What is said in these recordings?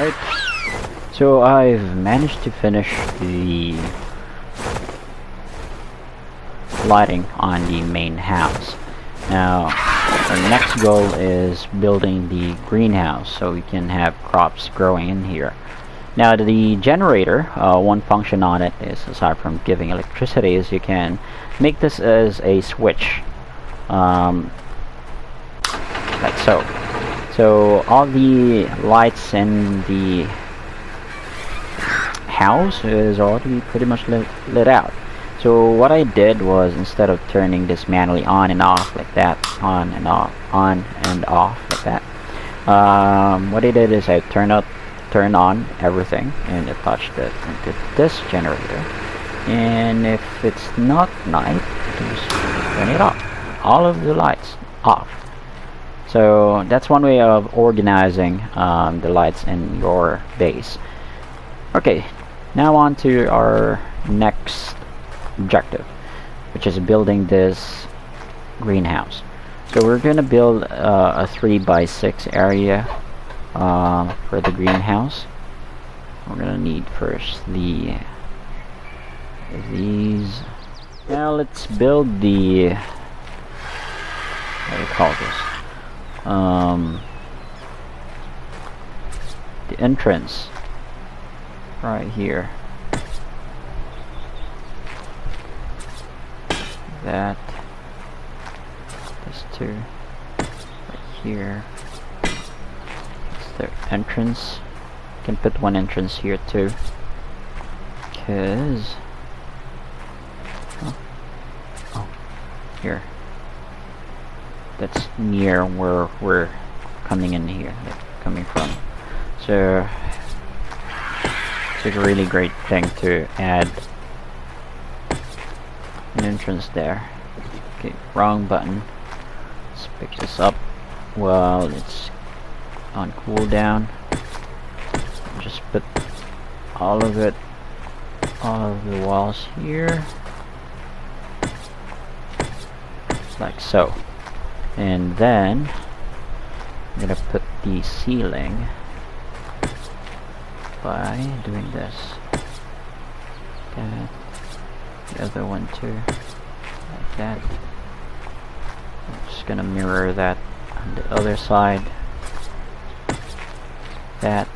Alright, so I've managed to finish the lighting on the main house. Now, our next goal is building the greenhouse so we can have crops growing in here. Now, the generator, one function on it is, aside from giving electricity, is you can make this as a switch, like so. So all the lights in the house is already pretty much lit out. So what I did was, instead of turning this manually on and off like that, on and off like that, what I did is I turned on everything and attached it into this generator. And if it's not night, you can just turn it off. All of the lights off. So that's one way of organizing the lights in your base. Okay, now on to our next objective, which is building this greenhouse. So we're gonna build a 3x6 area for the greenhouse. We're gonna need first these. Now let's build the, what do you call this? The entrance right here. That, this two right here. It's the entrance. You can put one entrance here too, cause oh, here. That's near where we're coming in here, like coming from. So it's a really great thing to add an entrance there. Okay, wrong button. Let's pick this up while it's on cooldown. Just put all of it, all of the walls here, like so. And then I'm gonna put the ceiling by doing this. That, the other one too, like that. I'm just gonna mirror that on the other side. That.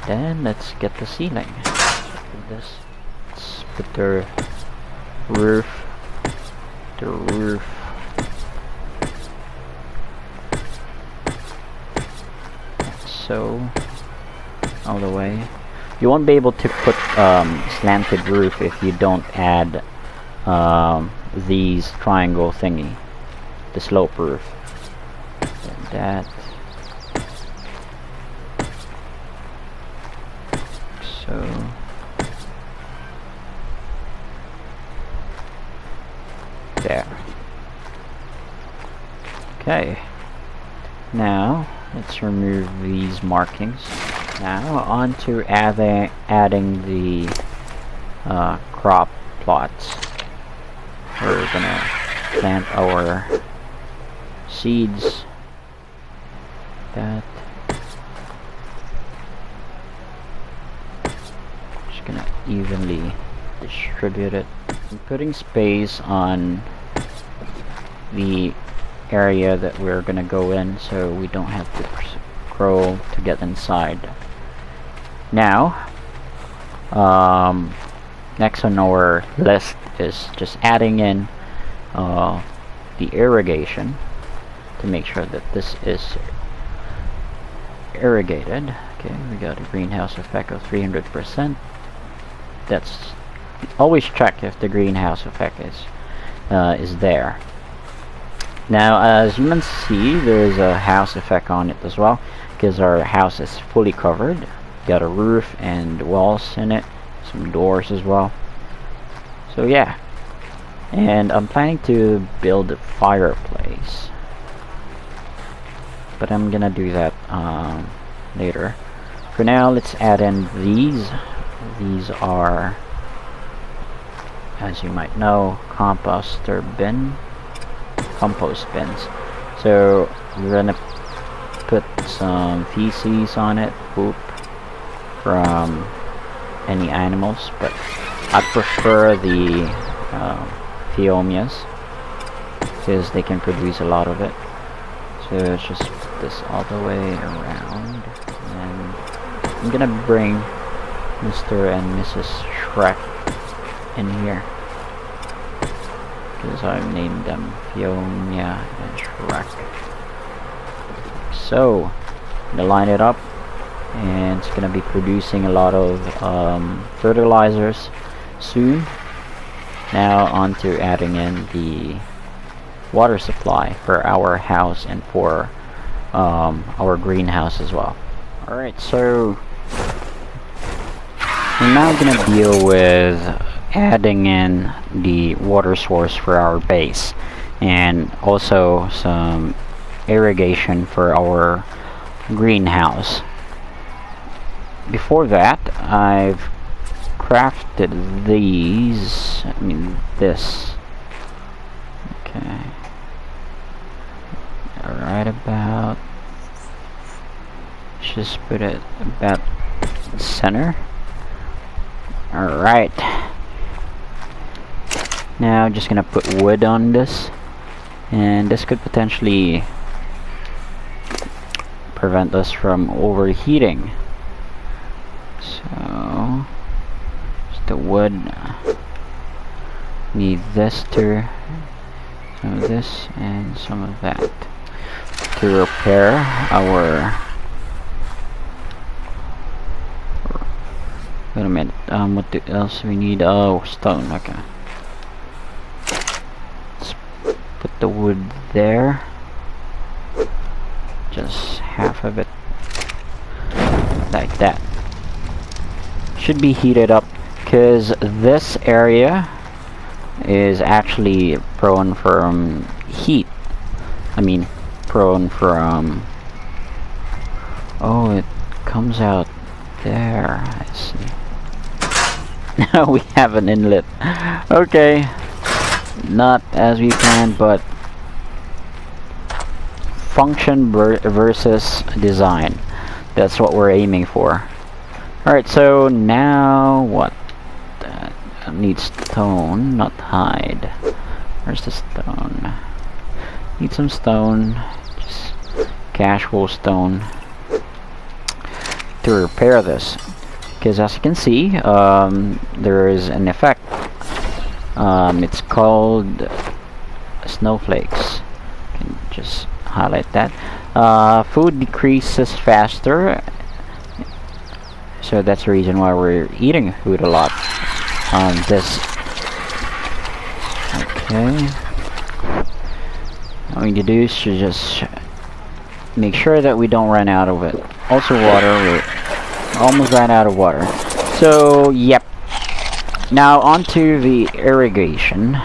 Then let's get the ceiling. Look at this. Let's put the roof. So all the way. You won't be able to put slanted roof if you don't add these triangle thingy, the slope roof. And that. So there. Okay. Now let's remove these markings. Now on to adding the crop plots. We're gonna plant our seeds. That. Just gonna evenly distribute it. I'm putting space on the area that we're gonna go in, so we don't have to scroll to get inside. Now, next on our list is just adding in the irrigation to make sure that this is irrigated. Okay, we got a greenhouse effect of 300%. That's always check if the greenhouse effect is there. Now, as you can see, there's a house effect on it as well, because our house is fully covered. Got a roof and walls in it, some doors as well. So yeah, and I'm planning to build a fireplace, but I'm gonna do that later. For now, let's add in these. These are, as you might know, compost bins. So we're gonna put some feces on it, poop from any animals, but I prefer the Theomias because they can produce a lot of it. So let's just put this all the way around, and I'm gonna bring Mr. and Mrs. Shrek in here because I've named them Theomia and Shrek. So I'm gonna line it up, and it's gonna be producing a lot of fertilizers soon. Now on to adding in the water supply for our house and for our greenhouse as well. Alright, so we're now gonna deal with adding in the water source for our base, and also some irrigation for our greenhouse. Before that, I've crafted this. Okay. Right about, just put it about center. Alright. Now just gonna put wood on this, and this could potentially prevent us from overheating. So just the wood. Need this to, some of this and some of that to repair our. Wait a minute. What else we need? Oh, stone. Okay. Let's put the wood there. Just half of it, like that. Should be heated up because this area is actually prone from heat. I mean, prone from. Oh, it comes out there. I see. Now we have an inlet. Okay, not as we planned, but function versus design. That's what we're aiming for. Alright, so now what? I need stone, not hide. Where's the stone? Need some stone. Just casual stone to repair this. Because as you can see, there is an effect. It's called snowflakes. You can just highlight that. Food decreases faster, so that's the reason why we're eating food a lot on this. Okay, all we need to do is to just make sure that we don't run out of it. Also water, we're almost ran out of water. So yep, now onto the irrigation.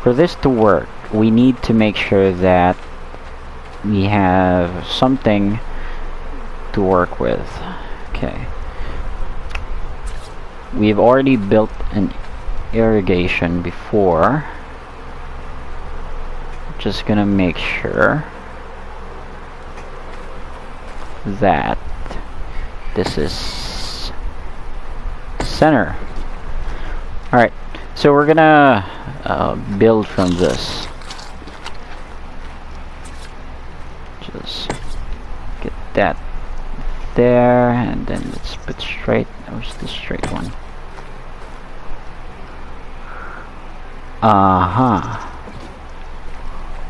For this to work, we need to make sure that we have something to work with. Okay, we've already built an irrigation before. Just gonna make sure that this is center. Alright, so we're gonna build from this. Just get that there, and then let's put straight. Where's the straight one?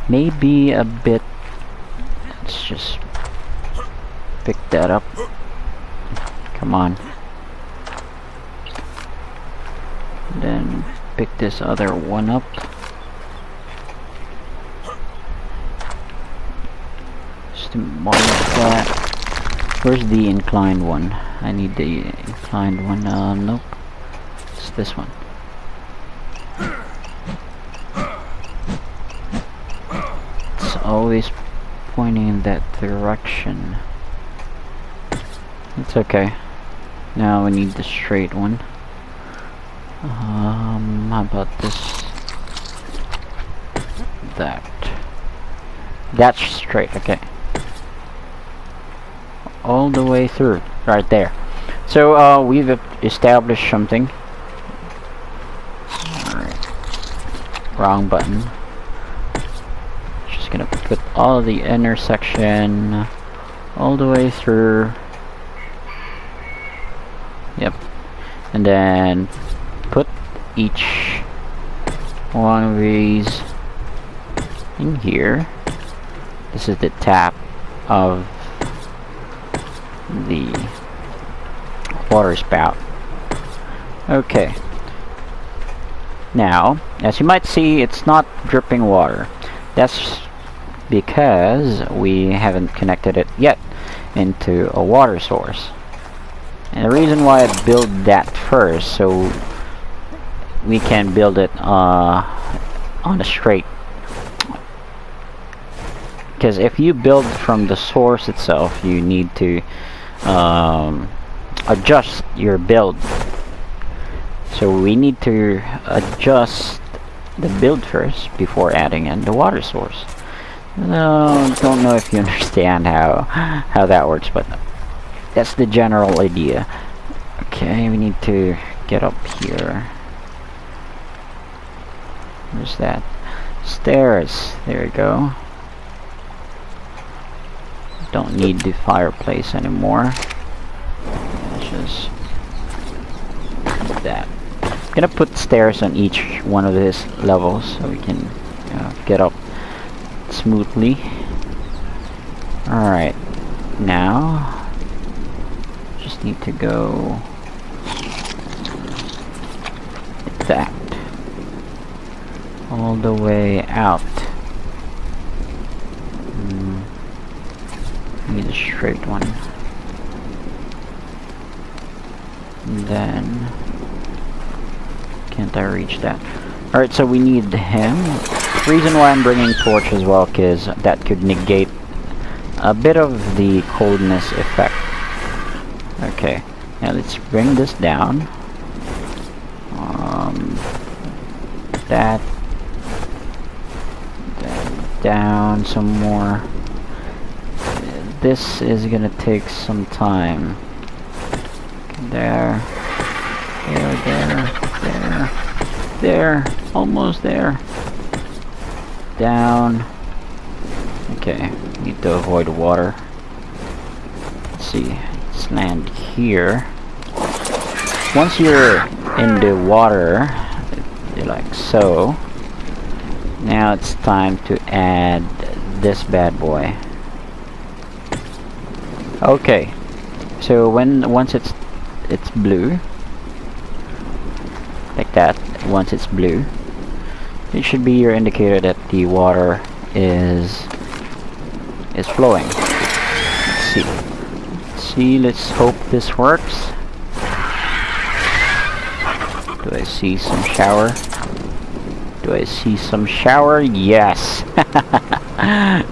Maybe a bit. Let's just pick that up. Come on. Then pick this other one up. Just demolish that. Where's the inclined one? I need the inclined one. Nope. It's this one. It's always pointing in that direction. It's okay. Now we need the straight one. How about this? That. That's straight, okay. all the way through, right there. So we've established something. Alright. Wrong button. Just gonna put all the intersection all the way through. Yep. And then put each one of these in here. This is the tap of the water spout. Okay. Now, as you might see, it's not dripping water. That's because we haven't connected it yet into a water source. And the reason why I built that first, so we can build it on a straight. Because if you build from the source itself, you need to adjust your build. So we need to adjust the build first before adding in the water source. Don't know if you understand how that works, but that's the general idea. Okay, we need to get up here. Where's that? Stairs. There we go. Don't need the fireplace anymore. Let's just do that. I'm gonna put stairs on each one of these levels so we can get up smoothly. Alright, now just need to go like that all the way out. Need a straight one. And then can't I reach that? Alright, so we need him. Reason why I'm bringing torch as well, because that could negate a bit of the coldness effect. Okay, now let's bring this down. That down some more. This is gonna take some time. There, there, almost there. Down. Okay, need to avoid water. Let's see, let's land here. Once you're in the water, like so, now it's time to add this bad boy. Okay, so once it's blue, like that. Once it's blue, it should be your indicator that the water is flowing. Let's see. Let's hope this works. Do I see some shower? Do I see some shower? Yes.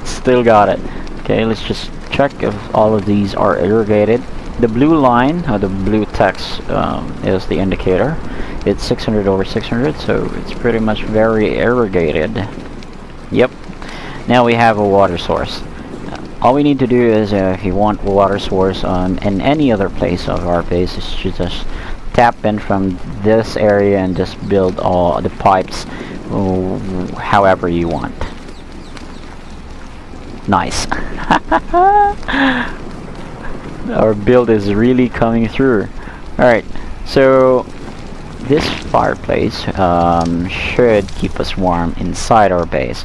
Still got it. Okay, let's just check if all of these are irrigated. The blue line, or the blue text, is the indicator. It's 600 over 600, so it's pretty much very irrigated. Yep. Now we have a water source. All we need to do is, if you want a water source in any other place of our base, is to just tap in from this area and just build all the pipes however you want. Nice. Our build is really coming through. Alright, so this fireplace should keep us warm inside our base.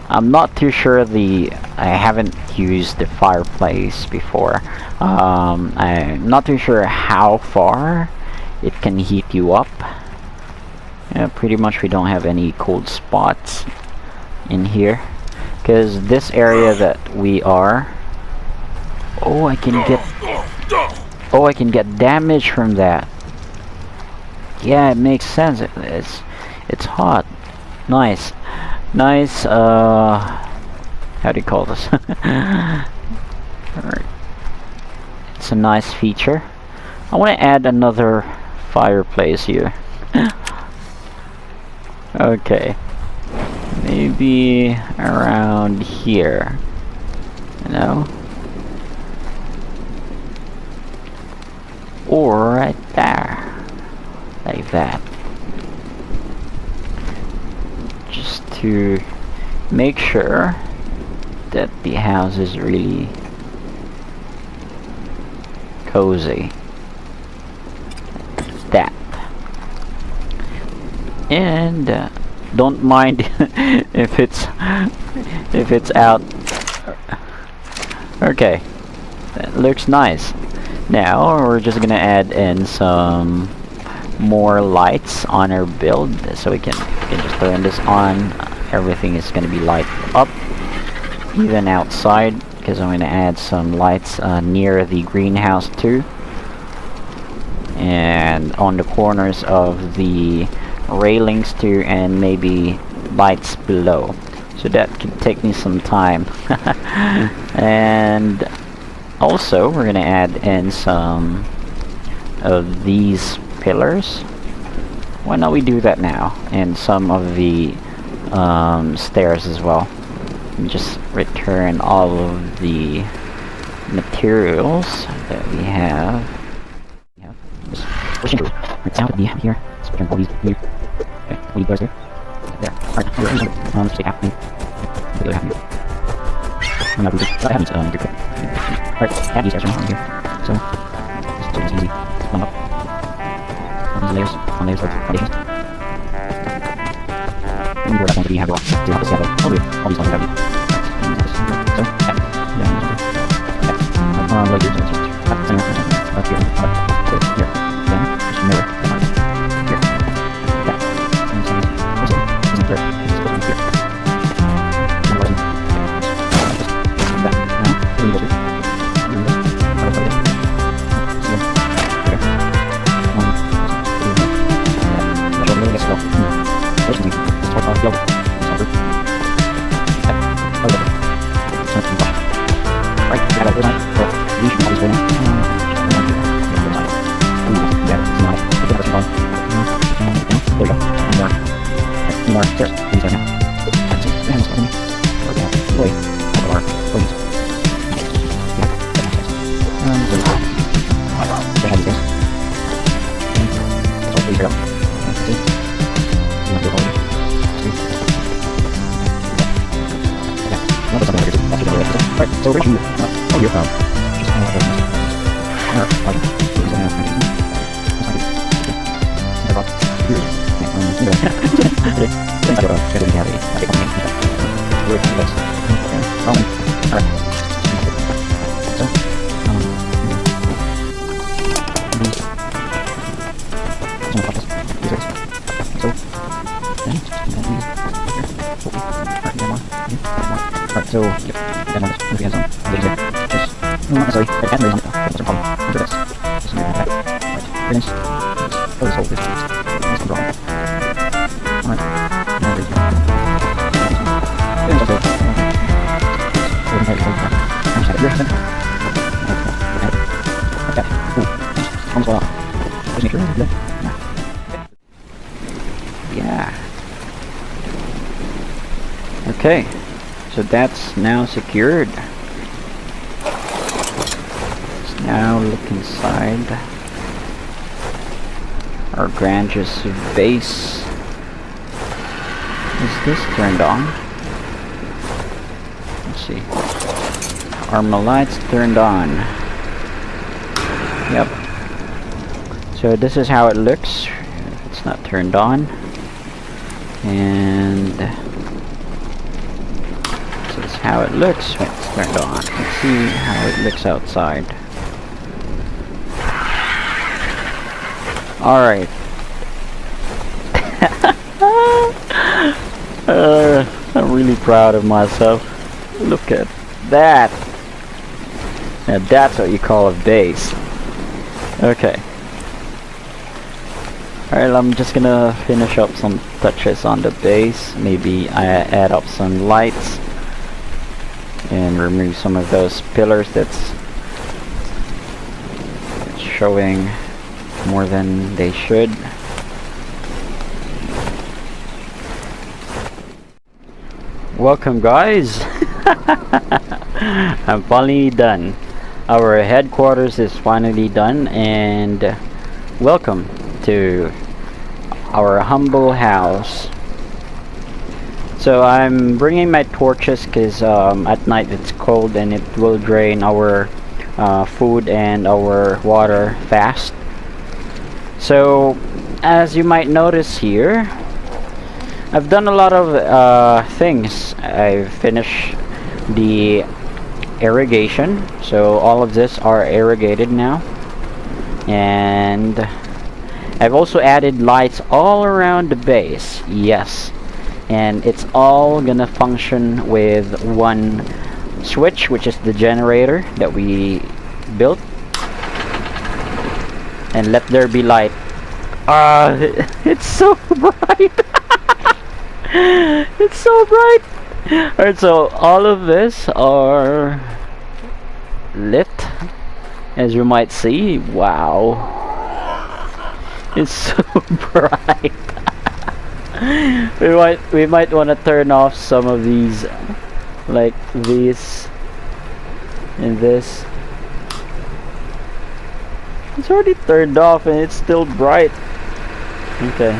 I'm not too sure I haven't used the fireplace before. I'm not too sure how far it can heat you up. Yeah, pretty much we don't have any cold spots in here, because this area that we are, I can get damage from that. Yeah, it makes sense. It's hot. Nice. How do you call this? Alright. It's a nice feature. I want to add another fireplace here. Okay. Maybe around here. You know? or right there, like that, just to make sure that the house is really cozy. That. And don't mind if it's out. Okay, that looks nice. Now we're just gonna add in some more lights on our build, so we can just turn this on. Everything is gonna be light up, even outside, because I'm gonna add some lights near the greenhouse too, and on the corners of the railings too, and maybe lights below. So that could take me some time. And also we're gonna add in some of these pillars. Why not we do that now? And some of the stairs as well. And just return all of the materials that we have. Just pushing through. It's out of the here. Let's return all these here. Okay, all these doors here. There. Alright, let's take half. I'm not losing. I haven't good quick. Alright, add these guys around here. So it's easy. One up. These layers, on layers of foundations. And we're not going to be have all. So I'll just have all these ones have. So like here, so it's just up center, up here, up, good, here, down, just mirror, down, here, that, and so also, isn't there, it's supposed to be here. And wasn't, just that, now, here we go through, here we go, how about this, so, here, that's all really gets to go, there's something, it's all about the other, it's all through, that, oh, yeah, something, right, I got a good night, well, you should always go now. Yeah, it's not. It's not fun. There we go. More stairs. These are now. That's it. Hands on me. Or down. Boy. Or please. Yeah. There we go. Go ahead, guys. That's all. Please go. That's it. You want to go forward. Yeah. Not the something like this. That's the way. Alright. So where's you? Oh, you're from. So, then I'll just move again some things there. Just, not necessarily, but add on it, that's a problem. Under this. Just move that. Right, finish. Oh, this whole business. Nice and drawing. Alright. Now there's one. Finish up there. Hold and tight, hold and tight. I'm just here, then. Like that. Ooh. Almost all out. Just make sure it's good. Yeah. Okay. So that's now secured. Let's now look inside our Grange's base. Is this turned on? Let's see. Are my lights turned on? Yep. So this is how it looks if it's not turned on. And how it looks when it's turned on. Let's see how it looks outside. Alright. I'm really proud of myself. Look at that. Now that's what you call a base. Okay. Alright, I'm just gonna finish up some touches on the base. Maybe I add up some lights and remove some of those pillars that's showing more than they should. Welcome, guys. I'm finally done. Our headquarters is finally done, and welcome to our humble house. So I'm bringing my torches because at night it's cold and it will drain our food and our water fast. So as you might notice here, I've done a lot of things. I've finished the irrigation, so all of this are irrigated now, and I've also added lights all around the base. Yes, and it's all gonna function with one switch, which is the generator that we built. And let there be light. It's so bright. It's so bright. Alright, so all of this are lit, as you might see. Wow, it's so bright. we might want to turn off some of these, like this and this. It's already turned off and it's still bright. Okay,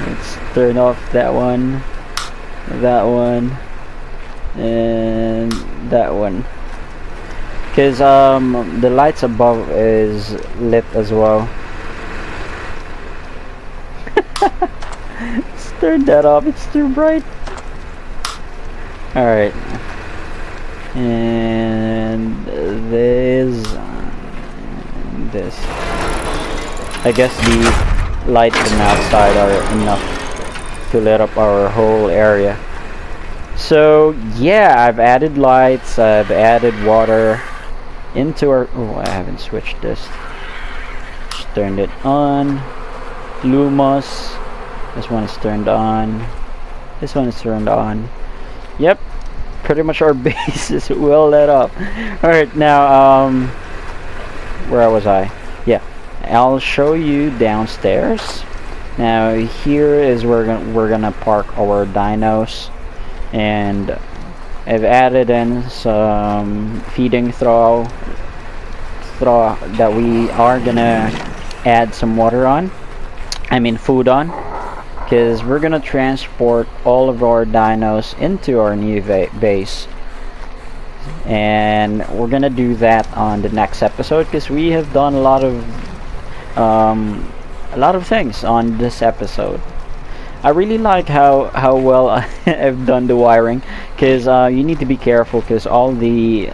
let's turn off that one, and that one, because the lights above is lit as well. Let's turn that off, it's too bright. Alright, and this. I guess the lights from outside are enough to lit up our whole area. So yeah, I've added lights, I've added water into our... Oh, I haven't switched this. Just turned it on. Lumos. This one is turned on. This one is turned on. Yep, pretty much our base is well lit up. Alright, now where was I? Yeah, I'll show you downstairs. Now here is where we're gonna park our dinos, and I've added in some feeding trough that we are gonna add some water on. I mean food on, because we're gonna transport all of our dinos into our new base. And we're gonna do that on the next episode, because we have done a lot of things on this episode. I really like how well I've done the wiring, because you need to be careful, because all the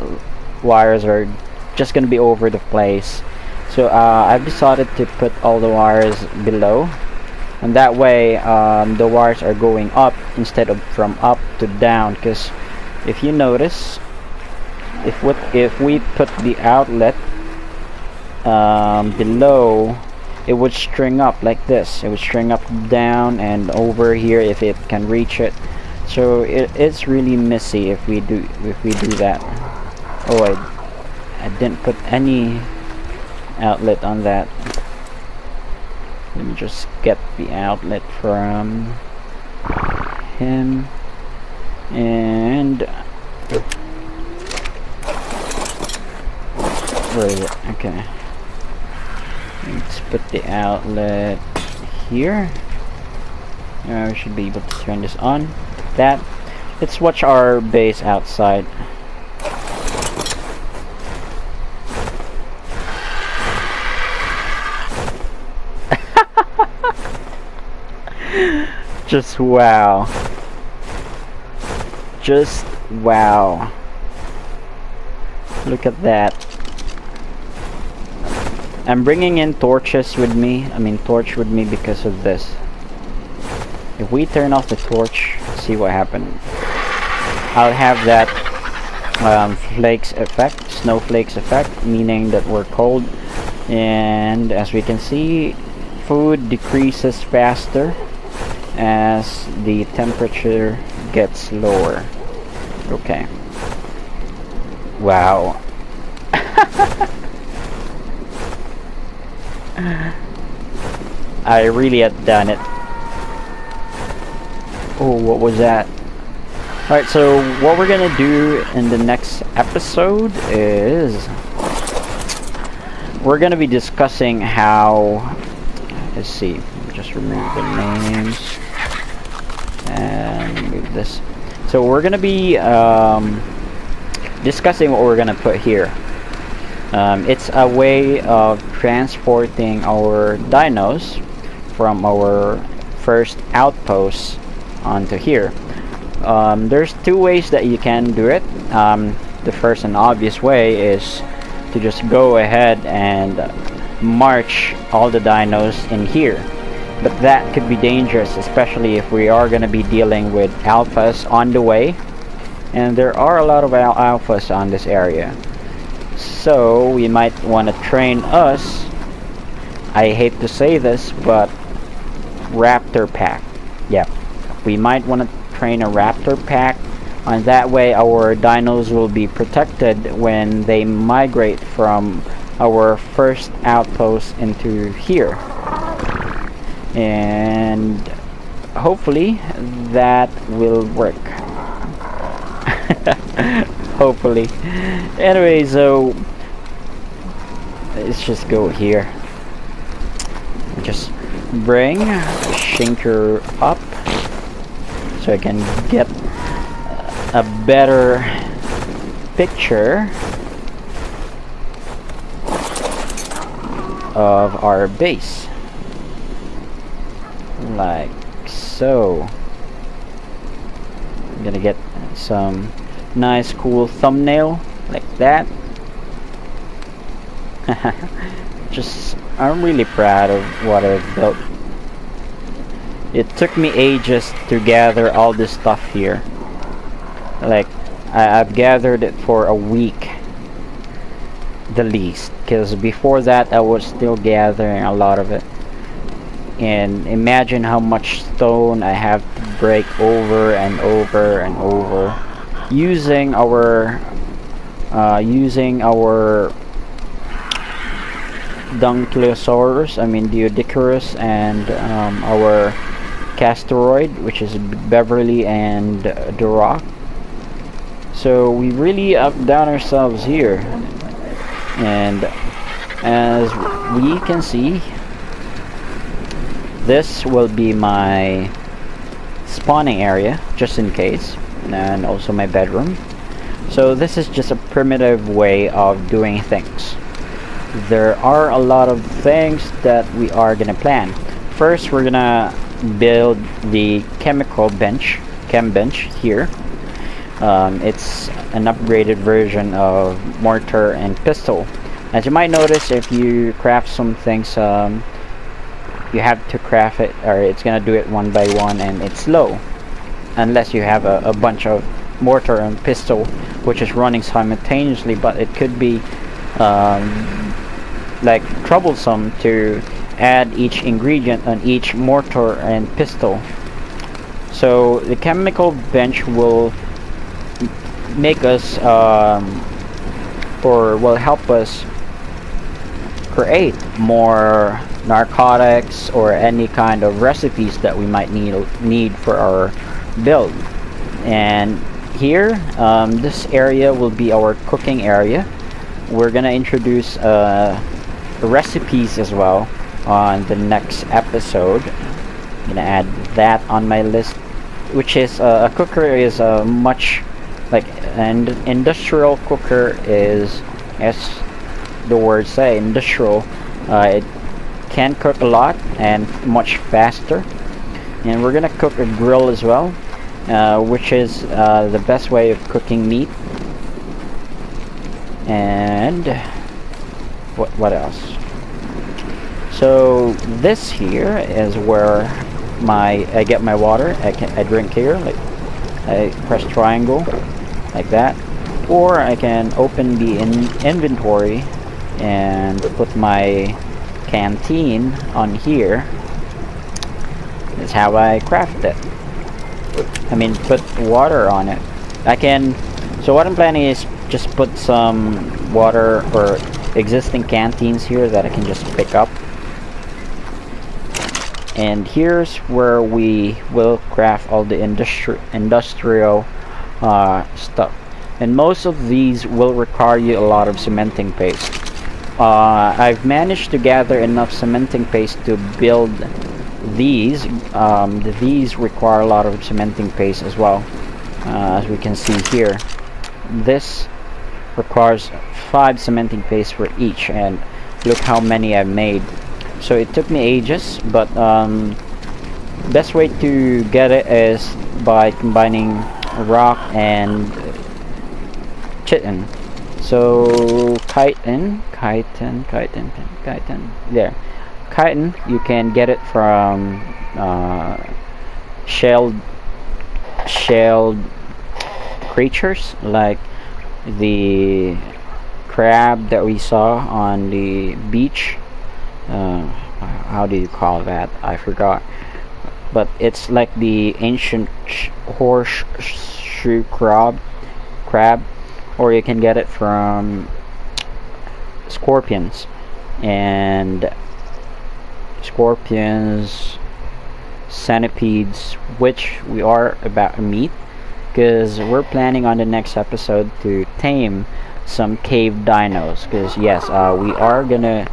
wires are just gonna be over the place. So I've decided to put all the wires below, and that way the wires are going up instead of from up to down. Because if you notice, if we put the outlet below, it would string up like this. It would string up down and over here if it can reach it. So it's really messy if we do that. Oh, I didn't put any outlet on that. Let me just get the outlet from him, and where is it? Okay, let's put the outlet here. We should be able to turn this on. Let's watch our base outside. Just wow. Just wow. Look at that. I'm bringing in torches with me. Torch with me because of this. If we turn off the torch, see what happens. I'll have that flakes effect, snowflakes effect, meaning that we're cold. And as we can see, food decreases faster as the temperature gets lower. Okay. Wow. I really had done it. Oh, what was that? Alright, so what we're gonna do in the next episode is we're gonna be discussing how, let's see, just remove the names and move this. So we're gonna be discussing what we're gonna put here. It's a way of transporting our dinos from our first outpost onto here. There's two ways that you can do it. The first and obvious way is to just go ahead and march all the dinos in here. But that could be dangerous, especially if we are going to be dealing with alphas on the way. And there are a lot of alphas on this area. So we might want to train us, I hate to say this, but raptor pack. Yeah, we might want to train a raptor pack, and that way our dinos will be protected when they migrate from our first outpost into here. And hopefully that will work. Hopefully. Anyway, so let's just go here. Just bring Shinker up so I can get a better picture of our base, like so. I'm gonna get some nice cool thumbnail like that. I'm really proud of what I've built. It took me ages to gather all this stuff here. Like, I've gathered it for a week, the least, because before that I was still gathering a lot of it. And imagine how much stone I have to break over and over and over using our Dunkleosaurus, Diodicarus, and our Casteroid, which is Beverly and the Rock. So we really outdone ourselves here, and as we can see, this will be my spawning area, just in case, and also my bedroom. So this is just a primitive way of doing things. There are a lot of things that we are gonna plan. First, we're gonna build the chem bench here. It's an upgraded version of mortar and pistol. As you might notice, if you craft some things, you have to craft it, or it's gonna do it one by one, and it's slow unless you have a bunch of mortar and pistol which is running simultaneously. But it could be like troublesome to add each ingredient on each mortar and pistol. So the chemical bench will make us or will help us create more narcotics or any kind of recipes that we might need for our build. And here, this area will be our cooking area. We're gonna introduce recipes as well on the next episode. I'm gonna add that on my list, which is a cooker is much like an industrial cooker is, as the words say, industrial. It can cook a lot and much faster. And we're gonna cook a grill as well, which is the best way of cooking meat. And what else? So this here is where I get my water. I drink here. Like, I press triangle like that, or I can open the inventory and put my canteen on here. That's how I craft it. Put water on it. So what I'm planning is just put some water or existing canteens here that I can just pick up. And here's where we will craft all the industrial stuff, and most of these will require you a lot of cementing paste. I've managed to gather enough cementing paste to build these. These require a lot of cementing paste as well, as we can see here. This requires 5 cementing paste for each, and look how many I've made. So it took me ages, but best way to get it is by combining rock and chitin. So chitin, there. Chitin, you can get it from shelled creatures like the crab that we saw on the beach. How do you call that? I forgot. But it's like the ancient horseshoe crab, or you can get it from scorpions, centipedes, which we are about to meet, because we're planning on the next episode to tame some cave dinos. Because yes, we are gonna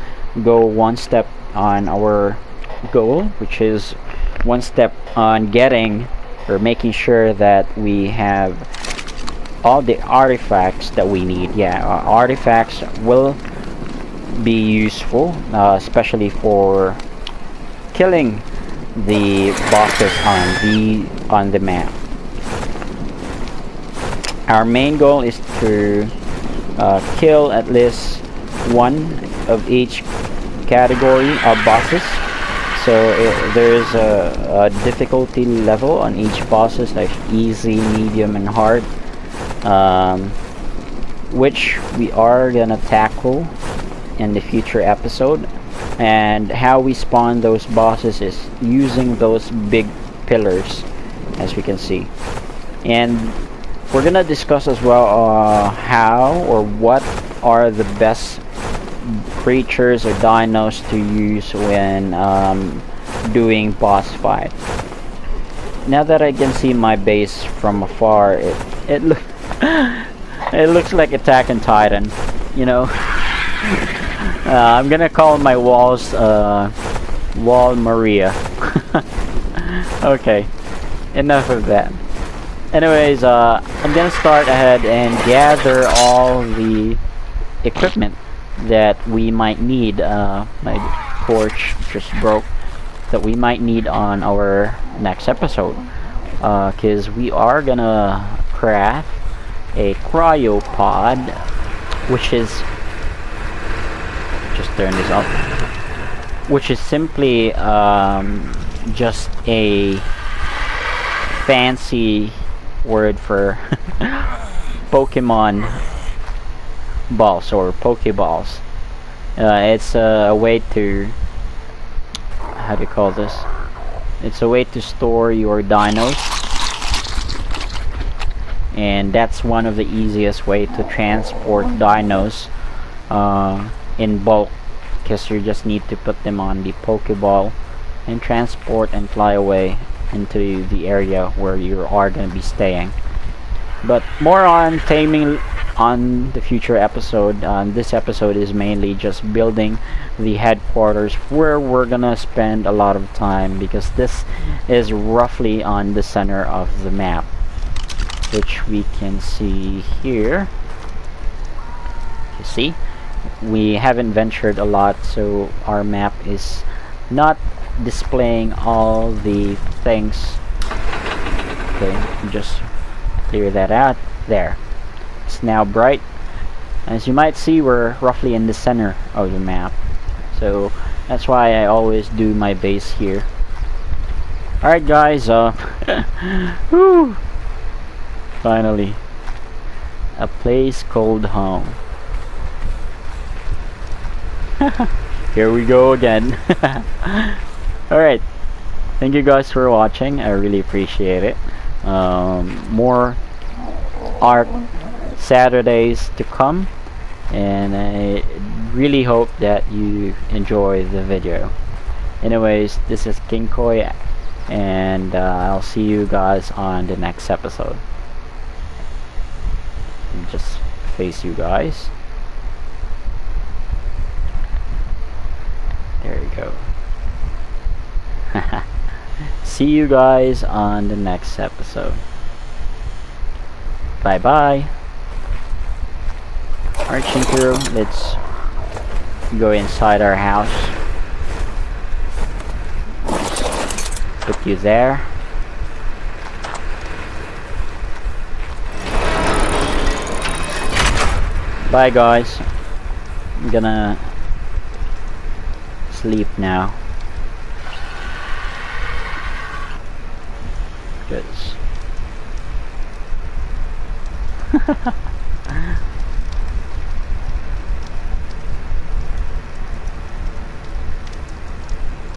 go one step on our goal, which is one step on getting or making sure that we have all the artifacts that we need. Yeah, artifacts will be useful, especially for killing the bosses on the map. Our main goal is to kill at least one of each category of bosses. So there's a difficulty level on each bosses, like easy, medium, and hard, which we are gonna tackle in the future episode. And how we spawn those bosses is using those big pillars, as we can see. And we're gonna discuss as well how or what are the best creatures or dinos to use when doing boss fight. Now that I can see my base from afar, it looks like Attack on Titan, you know. I'm gonna call my walls Wall Maria. Okay, enough of that. Anyways, I'm gonna start ahead and gather all the equipment that we might need. My torch just broke, that we might need on our next episode, because we are gonna craft a cryopod, which is, just turn this off, which is simply just a fancy word for Pokemon balls or Pokeballs. It's a way to, how do you call this? It's a way to store your dinos, and that's one of the easiest way to transport dinos in bulk, because you just need to put them on the Pokeball and transport and fly away into the area where you are going to be staying. But more on taming on the future episode. This episode is mainly just building the headquarters, where we're gonna spend a lot of time, because this is roughly on the center of the map, which we can see here. You see, we haven't ventured a lot, so our map is not displaying all the things. Okay, just clear that out. There, it's now bright. As you might see, we're roughly in the center of the map, so that's why I always do my base here. Alright guys, whew, finally a place called home. Here we go again. Alright, thank you guys for watching. I really appreciate it. More art Saturdays to come, and I really hope that you enjoy the video. Anyways, this is KENKOY, and I'll see you guys on the next episode. just face you guys. There you go. See you guys on the next episode. Bye bye. Alright, Shinkuro, let's go inside our house. Just put you there. Bye guys. I'm gonna sleep now. Because